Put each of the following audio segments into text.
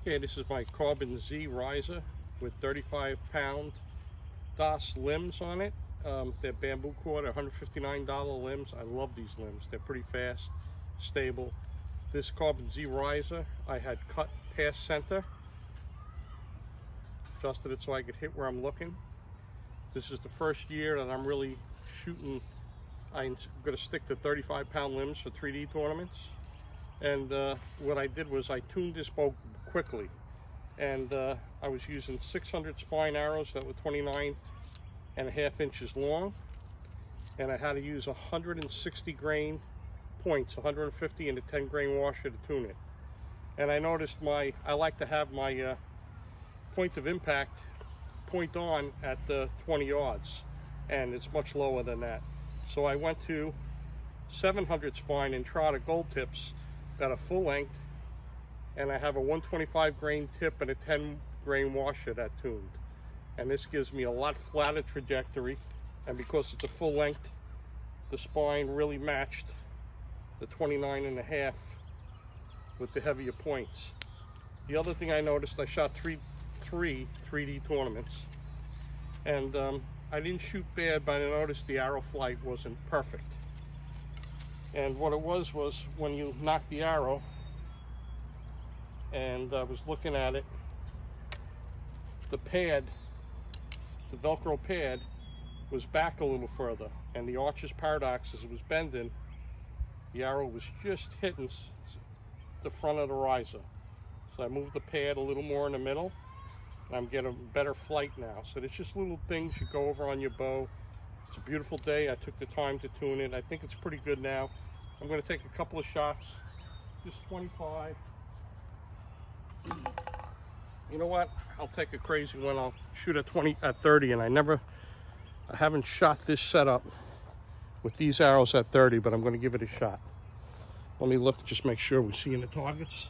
Okay, this is my Carbon Z riser with 35-pound DOS limbs on it. They're bamboo cord, $159 limbs. I love these limbs. They're pretty fast, stable. This Carbon Z riser, I had cut past center, adjusted it so I could hit where I'm looking. This is the first year that I'm really shooting. I'm going to stick to 35-pound limbs for 3D tournaments. And what I did was I tuned this bow quickly. And I was using 600 spine arrows that were 29.5 inches long. And I had to use 160 grain points, 150 in the 10 grain washer to tune it. And I noticed I like to have my point of impact point on at the 20 yards. And it's much lower than that. So I went to 700 spine and Trotter gold tips that are full length, and I have a 125 grain tip and a 10 grain washer that tuned. And this gives me a lot flatter trajectory, and because it's a full length, the spine really matched the 29.5 with the heavier points. The other thing I noticed, I shot three 3D tournaments, and I didn't shoot bad, but I noticed the arrow flight wasn't perfect. And what it was when you knock the arrow, and I was looking at it, the pad, the Velcro pad, was back a little further, and the Archer's paradox, as it was bending, the arrow was just hitting the front of the riser. So I moved the pad a little more in the middle, and I'm getting better flight now. So there's just little things you go over on your bow. It's a beautiful day. I took the time to tune it. I think it's pretty good now. I'm going to take a couple of shots, just 25. You know what? I'll take a crazy one. I'll shoot at 30, and I haven't shot this setup with these arrows at 30, but I'm going to give it a shot. Let me look, just make sure we're seeing the targets.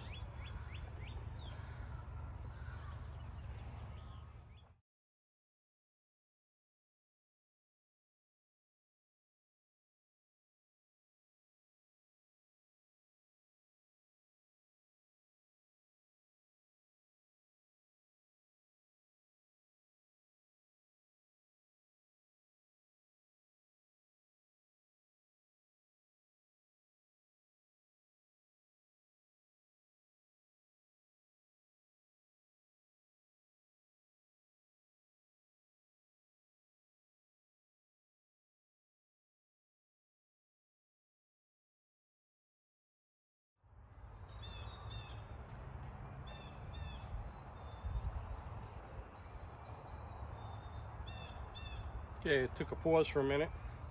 Okay, it took a pause for a minute.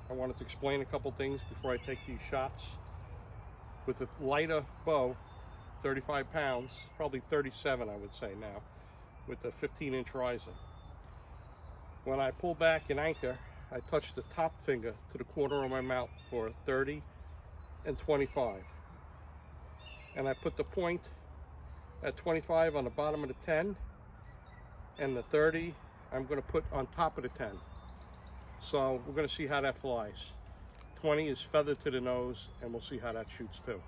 I wanted to explain a couple things before I take these shots. With a lighter bow, 35 pounds, probably 37 I would say now, with a 15-inch riser. When I pull back and anchor, I touch the top finger to the corner of my mouth for 30 and 25. And I put the point at 25 on the bottom of the 10, and the 30 I'm going to put on top of the 10. So we're going to see how that flies. 20 is feathered to the nose, and we'll see how that shoots too.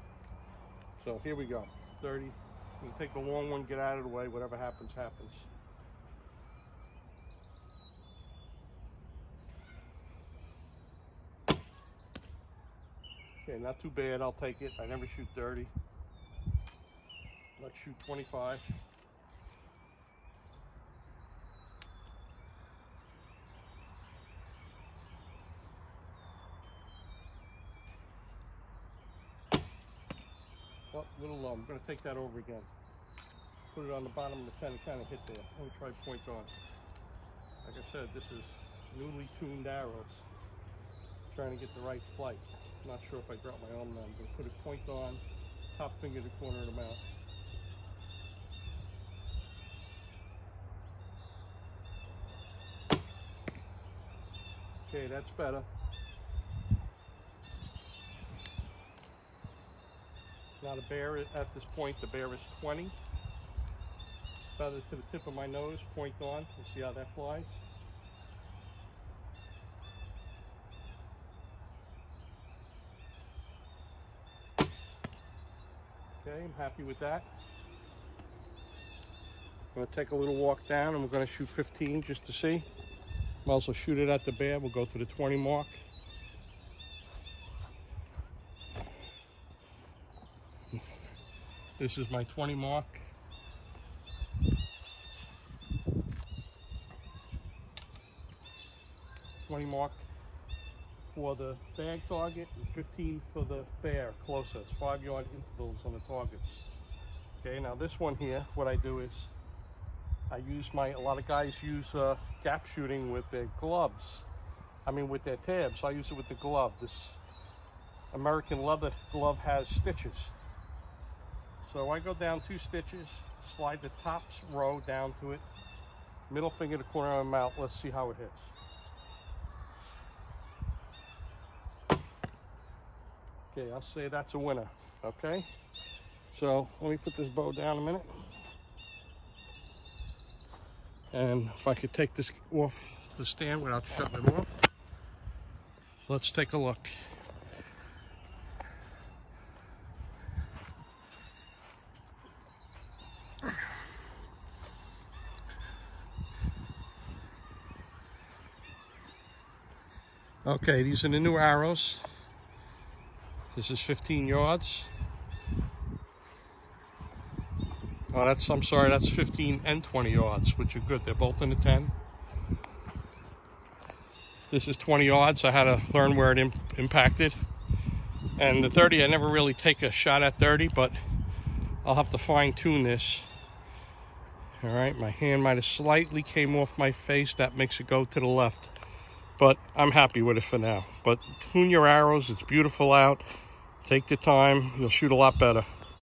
So here we go. 30. We'll take the long one, get out of the way. Whatever happens, happens. Okay, not too bad. I'll take it. I never shoot 30. Let's shoot 25. Oh, a little low. I'm going to take that over again. Put it on the bottom of the 10 and kind of hit there. Let me try point on. Like I said, this is newly tuned arrows. Trying to get the right flight. I'm not sure if I dropped my arm now. I'm going to put a point on, top finger to the corner of the mouth. Okay, that's better. Now the bear at this point, the bear is 20. Feather to the tip of my nose, point on. We'll see how that flies. Okay, I'm happy with that. I'm gonna take a little walk down and we're gonna shoot 15 just to see. Might as well shoot it at the bear. We'll go to the 20 mark. This is my 20 mark. For the bag target and 15 for the bear closer. It's 5-yard intervals on the targets. Okay, now this one here, what I do is I use a lot of guys use gap shooting with their gloves. With their tabs. I use it with the glove. This American leather glove has stitches. So I go down 2 stitches, slide the top row down to it, middle finger to corner of my mouth. Let's see how it hits. Okay, I'll say that's a winner, okay? So let me put this bow down a minute. And if I could take this off the stand without shutting it off, let's take a look. Okay, these are the new arrows. This is 15 yards. Oh, I'm sorry, that's 15 and 20 yards, which are good. They're both in the 10. This is 20 yards. I had to learn where it impacted. And the 30, I never really take a shot at 30, but I'll have to fine tune this. All right, my hand might have slightly came off my face. That makes it go to the left. But I'm happy with it for now. But tune your arrows. It's beautiful out. Take the time. You'll shoot a lot better.